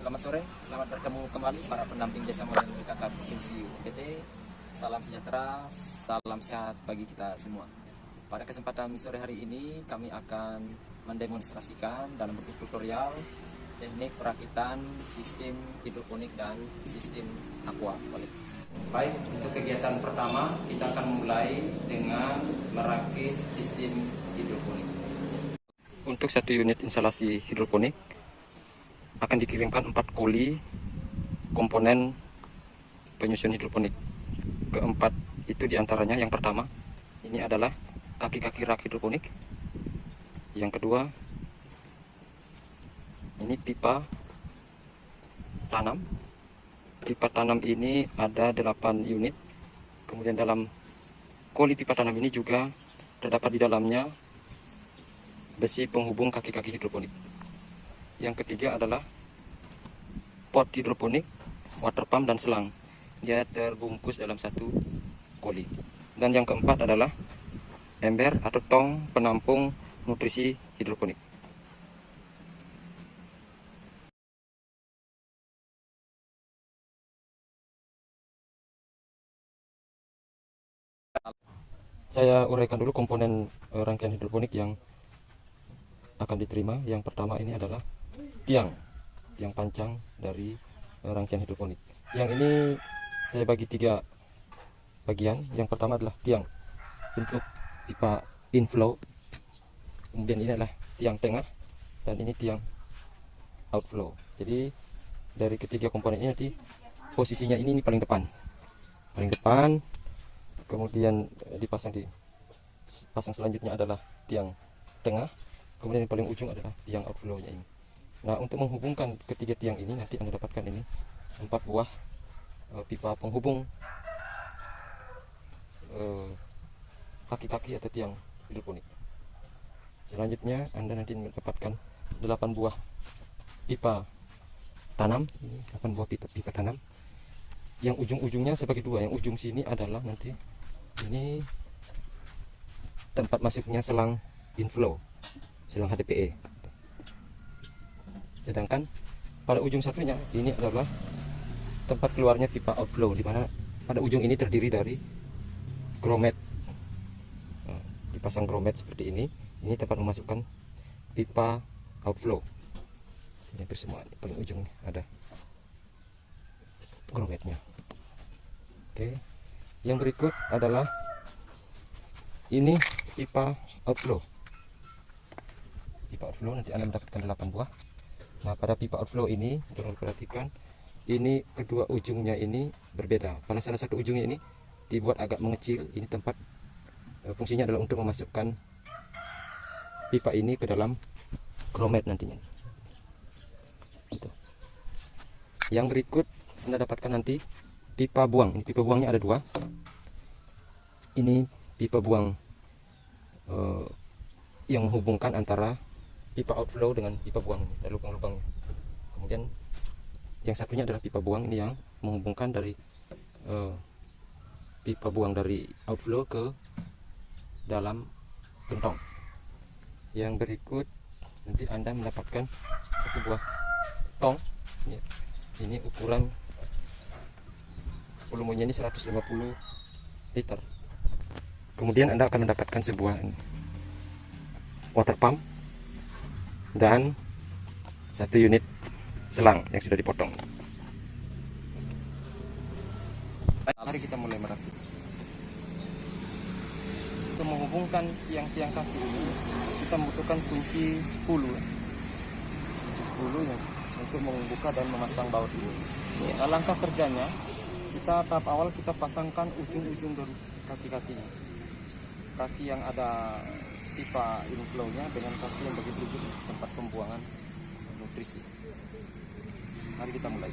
Selamat sore, selamat bertemu kembali para pendamping Desa Molen BKK Provinsi NTT. Salam sejahtera, salam sehat bagi kita semua. Pada kesempatan sore hari ini kami akan mendemonstrasikan dalam bentuk tutorial teknik perakitan sistem hidroponik dan sistem aquaponik. Baik, untuk kegiatan pertama kita akan mulai dengan merakit sistem hidroponik. Untuk satu unit instalasi hidroponik akan dikirimkan 4 koli komponen penyusun hidroponik. Keempat itu diantaranya, yang pertama ini adalah kaki-kaki rak hidroponik. Yang kedua ini pipa tanam. Pipa tanam ini ada 8 unit. Kemudian dalam koli pipa tanam ini juga terdapat di dalamnya besi penghubung kaki-kaki hidroponik. Yang ketiga adalah pot hidroponik, water pump dan selang. Dia terbungkus dalam satu koli. Dan yang keempat adalah ember atau tong penampung nutrisi hidroponik. Saya uraikan dulu komponen rangkaian hidroponik yang akan diterima. Yang pertama ini adalah tiang pancang dari rangkaian hidroponik. Yang ini saya bagi 3 bagian. Yang pertama adalah tiang untuk pipa inflow, kemudian ini adalah tiang tengah, dan ini tiang outflow. Jadi dari ketiga komponen ini nanti posisinya ini paling depan, kemudian dipasang selanjutnya adalah tiang tengah, kemudian yang paling ujung adalah tiang outflow-nya ini. Nah, untuk menghubungkan ketiga tiang ini nanti Anda dapatkan ini 4 buah pipa penghubung kaki-kaki atau tiang hidroponik. Selanjutnya Anda nanti mendapatkan 8 buah pipa tanam. Ini 8 buah pipa tanam. Yang ujung-ujungnya saya bagi 2. Yang ujung sini adalah nanti ini tempat masuknya selang inflow, selang HDPE. Sedangkan pada ujung satunya ini adalah tempat keluarnya pipa outflow, di mana pada ujung ini terdiri dari grommet. Nah, dipasang grommet seperti ini. Ini tempat memasukkan pipa outflow. Ini hampir semua, paling ujung ada grommetnya. Oke. Yang berikut adalah ini pipa outflow. Pipa outflow nanti Anda mendapatkan 8 buah. Nah, pada pipa outflow ini tolong perhatikan, ini kedua ujungnya ini berbeda. Pada salah satu ujungnya ini dibuat agak mengecil. Ini tempat fungsinya adalah untuk memasukkan pipa ini ke dalam grommet nantinya. Itu. Yang berikut Anda dapatkan nanti pipa buang. Ini pipa buangnya ada 2. Ini pipa buang yang menghubungkan antara pipa outflow dengan pipa buang, ada lubang-lubangnya. Kemudian yang satunya adalah pipa buang ini yang menghubungkan dari pipa buang dari outflow ke dalam gentong. Yang berikut nanti Anda mendapatkan satu buah tong. Ini ukuran volumenya ini 150 liter. Kemudian Anda akan mendapatkan sebuah water pump dan 1 unit selang yang sudah dipotong. Mari kita mulai merakit. Untuk menghubungkan tiang-tiang kaki ini kita membutuhkan kunci 10 ya, untuk membuka dan memasang baut ini. Nah, langkah kerjanya, tahap awal kita pasangkan ujung-ujung dari kaki-kakinya. Kaki yang ada pipa inflow-nya dengan kaki yang bagi ujung tempat pembuangan nutrisi. Mari kita mulai.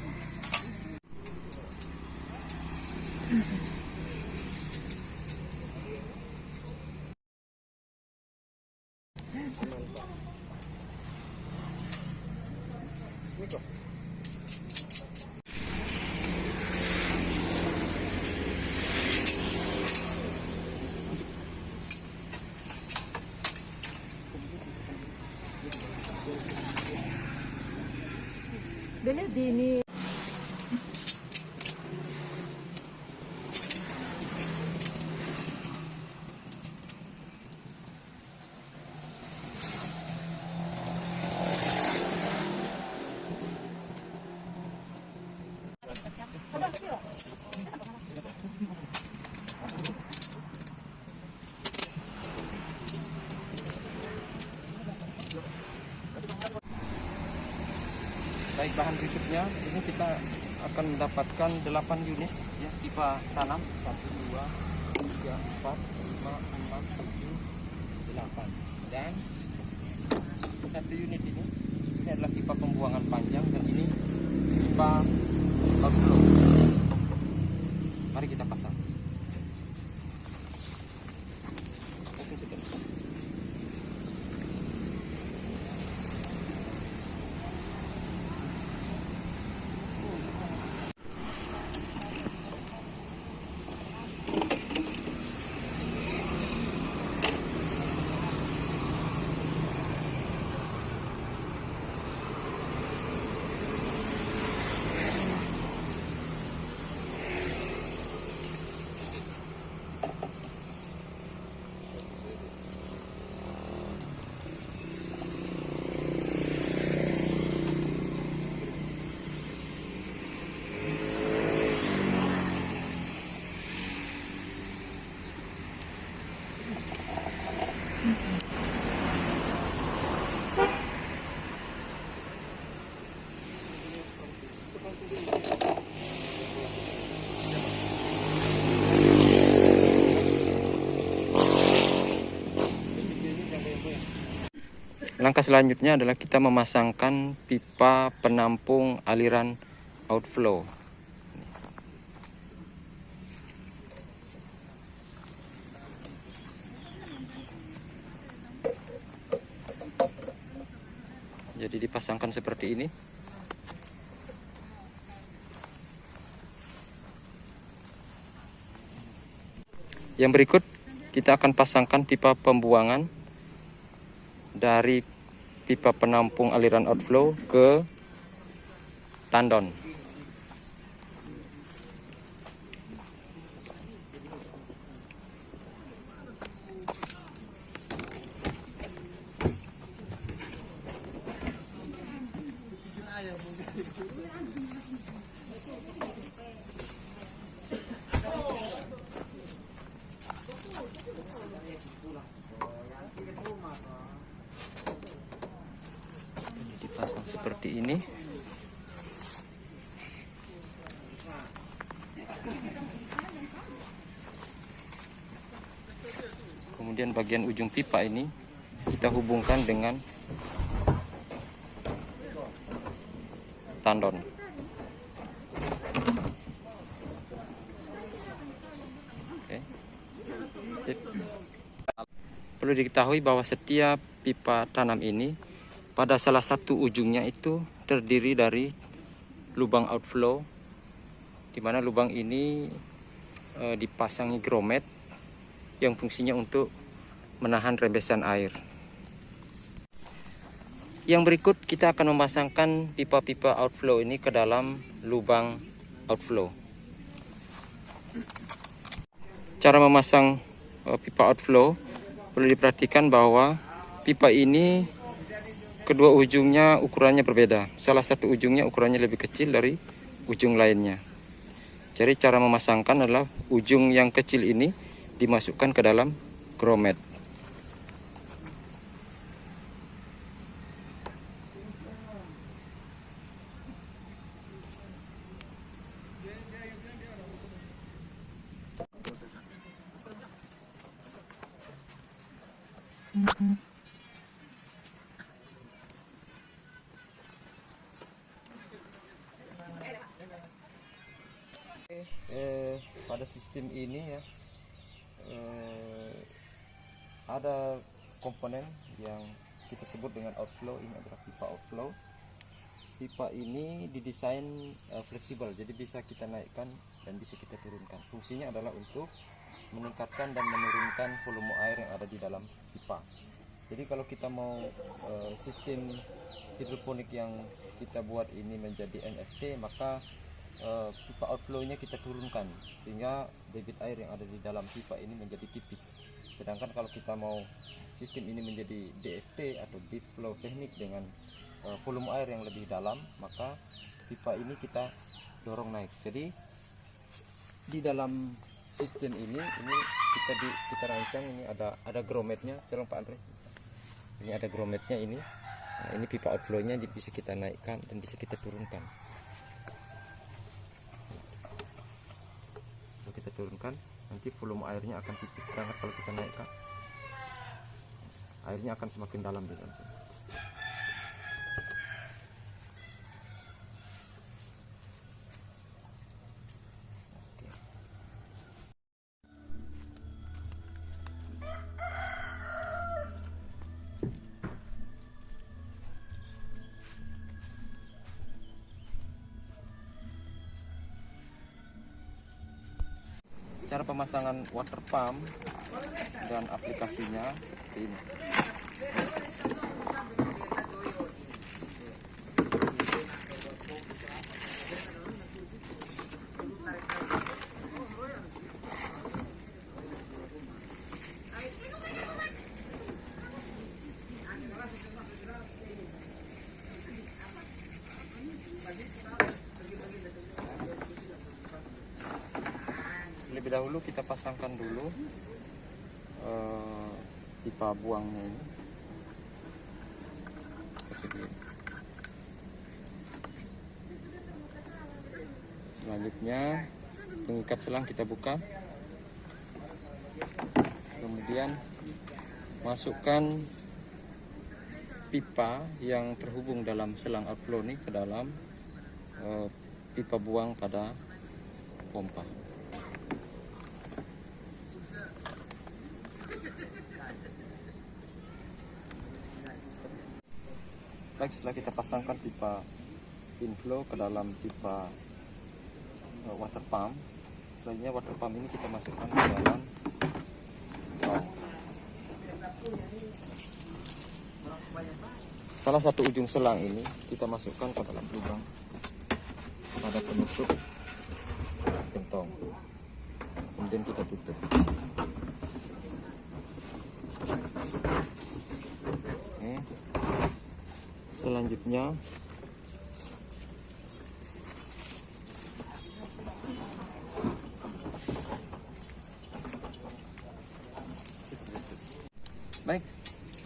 Beli di ini. Baik, bahan berikutnya ini kita akan mendapatkan 8 unit ya, tipe tanam 1, 2, 3, 4, 5, 6, 7, 8 dan 1 unit ini adalah pipa pembuangan panjang dan ini pipa outflow. Mari kita pasang. Langkah selanjutnya adalah kita memasangkan pipa penampung aliran outflow. Jadi dipasangkan seperti ini. Yang berikut kita akan pasangkan pipa pembuangan dari pipa penampung aliran outflow ke tandon. Dipasang seperti ini. Kemudian bagian ujung pipa ini kita hubungkan dengan tandon. Oke. Sip. Perlu diketahui bahwa setiap pipa tanam ini pada salah satu ujungnya itu terdiri dari lubang outflow, di mana lubang ini dipasangi grommet yang fungsinya untuk menahan rembesan air. Yang berikut kita akan memasangkan pipa-pipa outflow ini ke dalam lubang outflow. Cara memasang pipa outflow perlu diperhatikan bahwa pipa ini kedua ujungnya ukurannya berbeda. Salah satu ujungnya ukurannya lebih kecil dari ujung lainnya. Jadi cara memasangkan adalah ujung yang kecil ini dimasukkan ke dalam grommet. Pada sistem ini ya ada komponen yang kita sebut dengan outflow. Ini adalah pipa outflow. Pipa ini didesain fleksibel, jadi bisa kita naikkan dan bisa kita turunkan. Fungsinya adalah untuk meningkatkan dan menurunkan volume air yang ada di dalam pipa. Jadi kalau kita mau sistem hidroponik yang kita buat ini menjadi NFT, maka pipa outflow-nya kita turunkan sehingga debit air yang ada di dalam pipa ini menjadi tipis. Sedangkan kalau kita mau sistem ini menjadi DFT atau deep flow teknik dengan volume air yang lebih dalam, maka pipa ini kita dorong naik. Jadi di dalam sistem ini kita rancang, ini ada grometnya, tolong Pak Andre. Ini ada grometnya ini. Nah, ini pipa outflow-nya bisa kita naikkan dan bisa kita turunkan. Kalau kita turunkan, nanti volume airnya akan tipis banget. Kalau kita naikkan, airnya akan semakin dalam di dalam sini. Cara pemasangan water pump dan aplikasinya seperti ini. Lebih dahulu kita pasangkan dulu pipa buangnya ini. Selanjutnya pengikat selang kita buka, kemudian masukkan pipa yang terhubung dalam selang outflow ini ke dalam pipa buang pada pompa. Baik, setelah kita pasangkan pipa inflow ke dalam pipa water pump, selanjutnya water pump ini kita masukkan ke dalam salah satu ujung selang ini, kita masukkan ke dalam lubang pada penutup gentong, kemudian kita tutup. Oke. Selanjutnya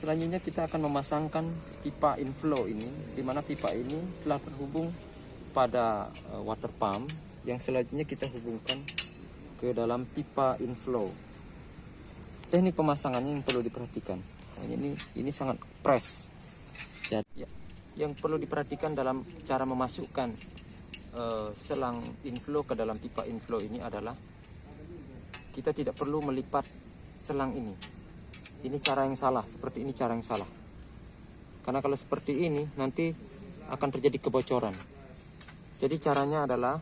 selanjutnya kita akan memasangkan pipa inflow ini, di mana pipa ini telah terhubung pada water pump yang selanjutnya kita hubungkan ke dalam pipa inflow. Teknik pemasangannya yang perlu diperhatikan. Ini sangat press. Jadi yang perlu diperhatikan dalam cara memasukkan selang inflow ke dalam pipa inflow ini adalah kita tidak perlu melipat selang ini. Ini cara yang salah, seperti ini cara yang salah. Karena kalau seperti ini nanti akan terjadi kebocoran. Jadi caranya adalah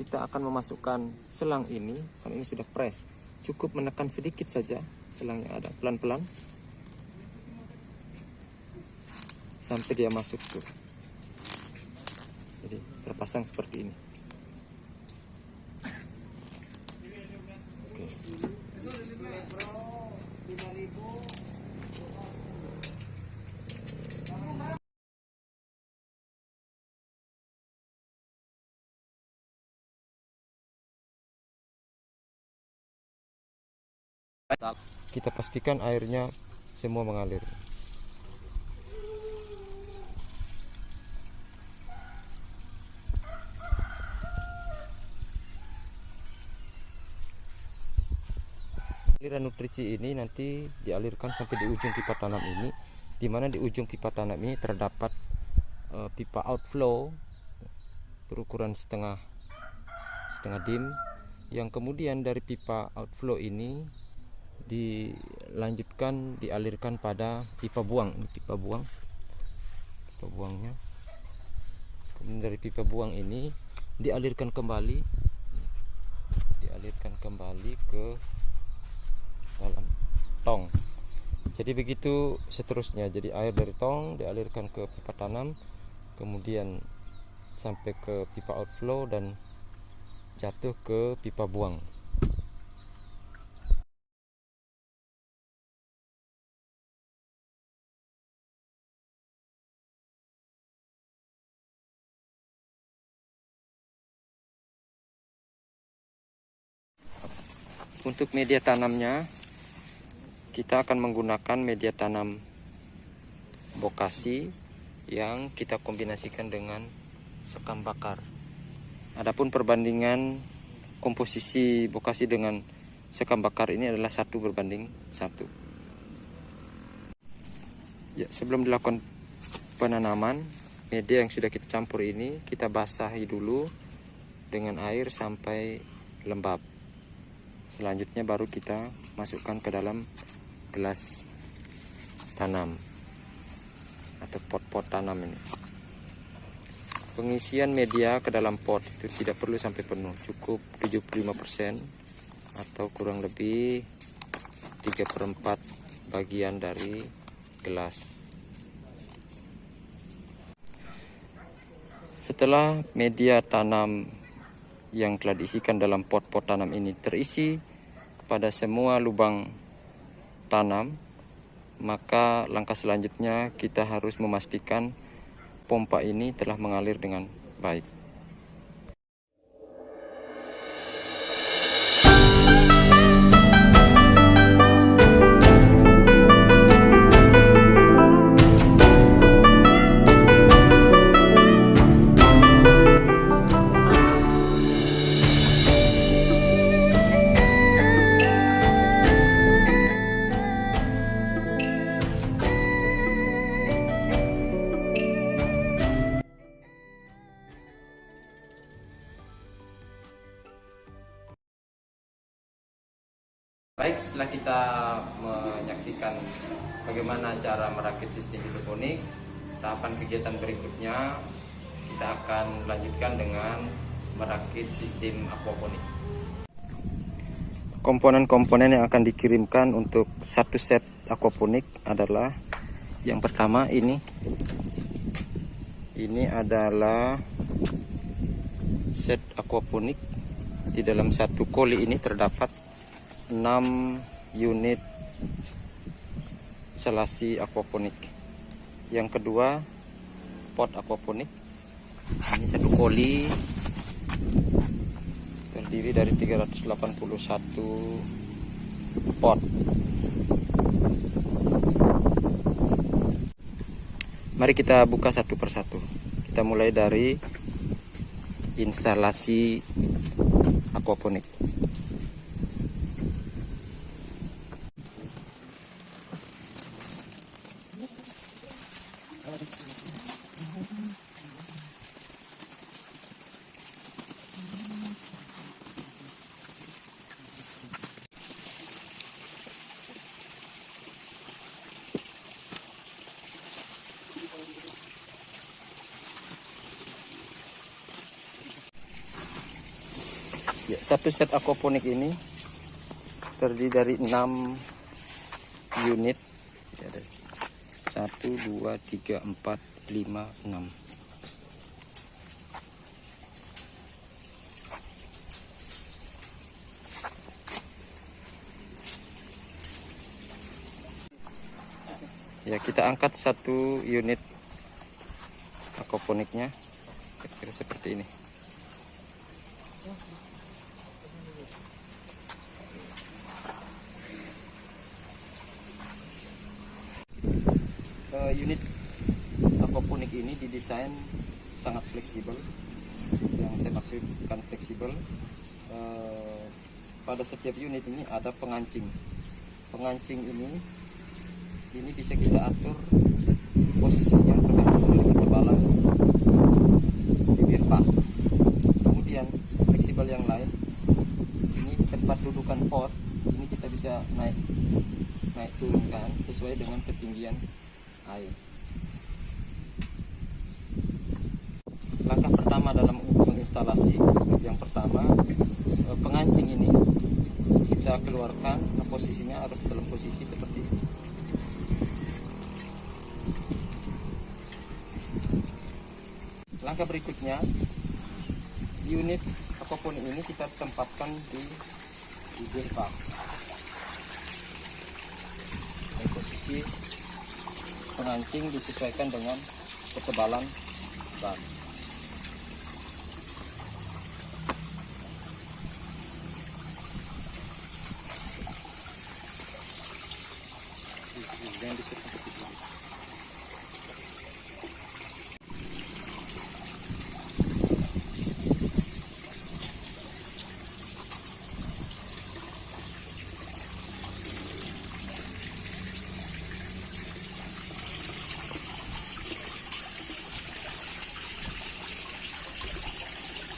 kita akan memasukkan selang ini, karena ini sudah press. Cukup menekan sedikit saja selang yang ada, pelan-pelan. Sampai dia masuk tuh. Jadi terpasang seperti ini. Oke. Kita pastikan airnya semua mengalir. Aliran nutrisi ini nanti dialirkan sampai di ujung pipa tanam ini, di mana di ujung pipa tanam ini terdapat pipa outflow berukuran setengah dim, yang kemudian dari pipa outflow ini dialirkan pada pipa buang. Ini pipa buangnya. Kemudian dari pipa buang ini dialirkan kembali ke dalam tong. Jadi begitu seterusnya. Jadi air dari tong dialirkan ke pipa tanam, kemudian sampai ke pipa outflow dan jatuh ke pipa buang. Untuk media tanamnya, kita akan menggunakan media tanam bokasi yang kita kombinasikan dengan sekam bakar. Adapun perbandingan komposisi bokasi dengan sekam bakar ini adalah 1:1. Ya, sebelum dilakukan penanaman, media yang sudah kita campur ini kita basahi dulu dengan air sampai lembab. Selanjutnya baru kita masukkan ke dalam gelas tanam atau pot-pot tanam ini. Pengisian media ke dalam pot itu tidak perlu sampai penuh, cukup 75% atau kurang lebih 3/4 bagian dari gelas. Setelah media tanam yang telah diisikan dalam pot-pot tanam ini terisi pada semua lubang tanam, maka langkah selanjutnya kita harus memastikan pompa ini telah mengalir dengan baik. Baik, setelah kita menyaksikan bagaimana cara merakit sistem hidroponik, tahapan kegiatan berikutnya kita akan lanjutkan dengan merakit sistem aquaponik. Komponen-komponen yang akan dikirimkan untuk satu set aquaponik adalah yang pertama ini adalah set aquaponik. Di dalam satu koli ini terdapat 6 unit instalasi aquaponik. Yang kedua, pot aquaponik. Ini satu koli terdiri dari 381 pot. Mari kita buka satu persatu. Kita mulai dari instalasi aquaponik. Ya, satu set aquaponik ini terdiri dari 6 unit. Ya, 1, 2, 3, 4, 5, 6. Ya, kita angkat satu unit aquaponiknya kira-kira seperti ini. Unit aquaponik ini didesain sangat fleksibel. Yang saya maksudkan fleksibel, pada setiap unit ini ada pengancing. Pengancing ini bisa kita atur posisinya tergantung dari ketebalan bibir pas. Kemudian fleksibel yang lain, ini tempat dudukan pot ini kita bisa naik turunkan sesuai dengan ketinggian air. Langkah pertama dalam menginstalasi, yang pertama, pengancing ini kita keluarkan. Nah, posisinya harus dalam posisi seperti ini. Langkah berikutnya, unit aquaponik ini kita tempatkan di bibir bak. Dan posisi pengancing disesuaikan dengan ketebalan bak. Jangan disesuaikan ke situ.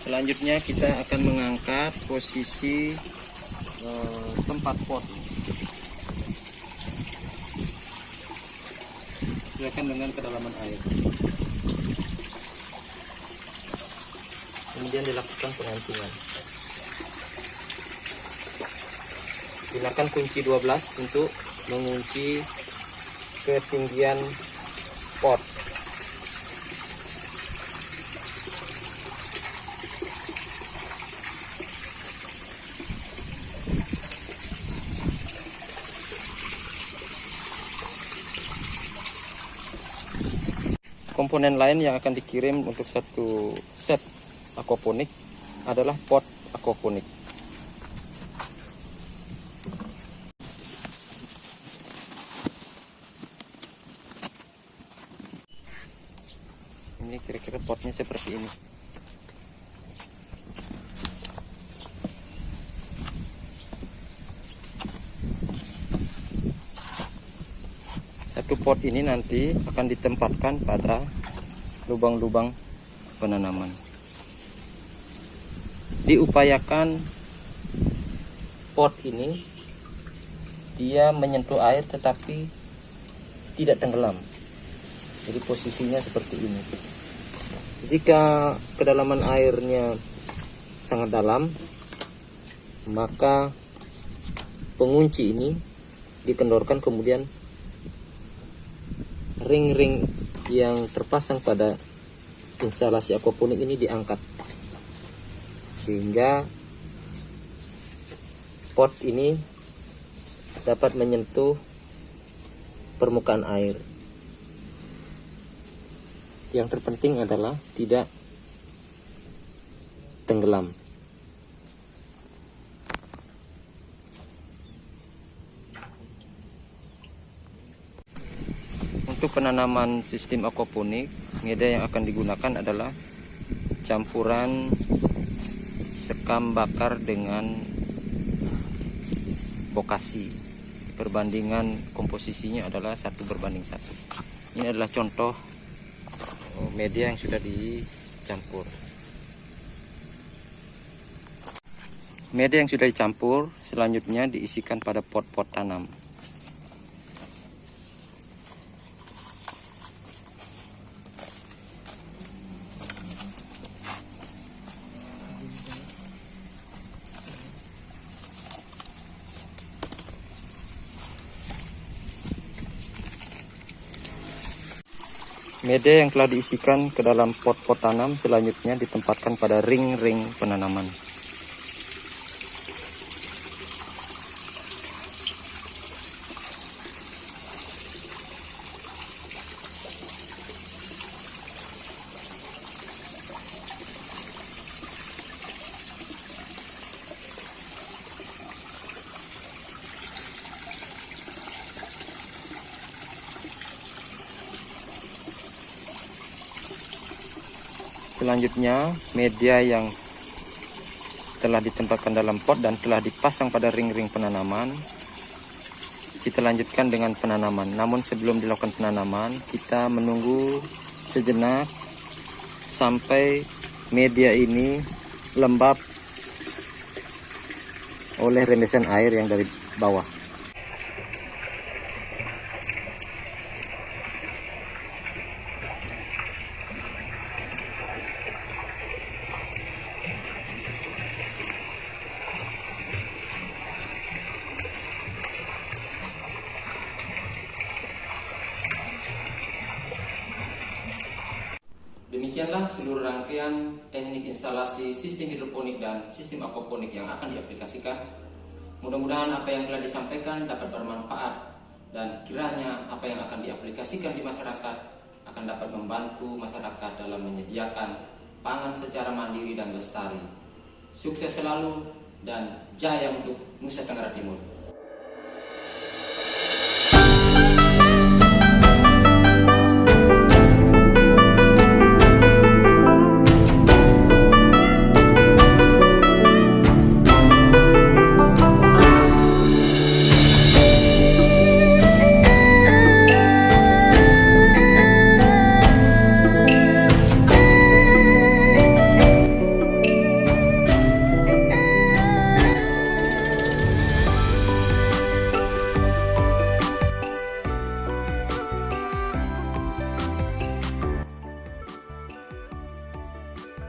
Selanjutnya kita akan mengangkat posisi tempat pot. Sesuaikan dengan kedalaman air. Kemudian dilakukan pengancingan. Gunakan kunci 12 untuk mengunci ketinggian pot. Komponen lain yang akan dikirim untuk satu set aquaponik adalah pot aquaponik. Ini kira-kira potnya seperti ini. Satu pot ini nanti akan ditempatkan pada lubang-lubang penanaman. Diupayakan pot ini dia menyentuh air tetapi tidak tenggelam. Jadi posisinya seperti ini. Jika kedalaman airnya sangat dalam, maka pengunci ini dikendorkan, kemudian ring-ring yang terpasang pada instalasi aquaponik ini diangkat sehingga pot ini dapat menyentuh permukaan air. Yang terpenting adalah tidak tenggelam. Untuk penanaman sistem aquaponik, media yang akan digunakan adalah campuran sekam bakar dengan bokasi. Perbandingan komposisinya adalah 1:1. Ini adalah contoh media yang sudah dicampur. Media yang sudah dicampur selanjutnya diisikan pada pot-pot tanam. Media yang telah diisikan ke dalam pot-pot tanam selanjutnya ditempatkan pada ring-ring penanaman. Selanjutnya, media yang telah ditempatkan dalam pot dan telah dipasang pada ring-ring penanaman, kita lanjutkan dengan penanaman. Namun sebelum dilakukan penanaman, kita menunggu sejenak sampai media ini lembab oleh rembesan air yang dari bawah. Demikianlah inilah seluruh rangkaian teknik instalasi sistem hidroponik dan sistem aquaponik yang akan diaplikasikan. Mudah-mudahan apa yang telah disampaikan dapat bermanfaat dan kiranya apa yang akan diaplikasikan di masyarakat akan dapat membantu masyarakat dalam menyediakan pangan secara mandiri dan lestari. Sukses selalu dan jaya untuk Nusa Tenggara Timur.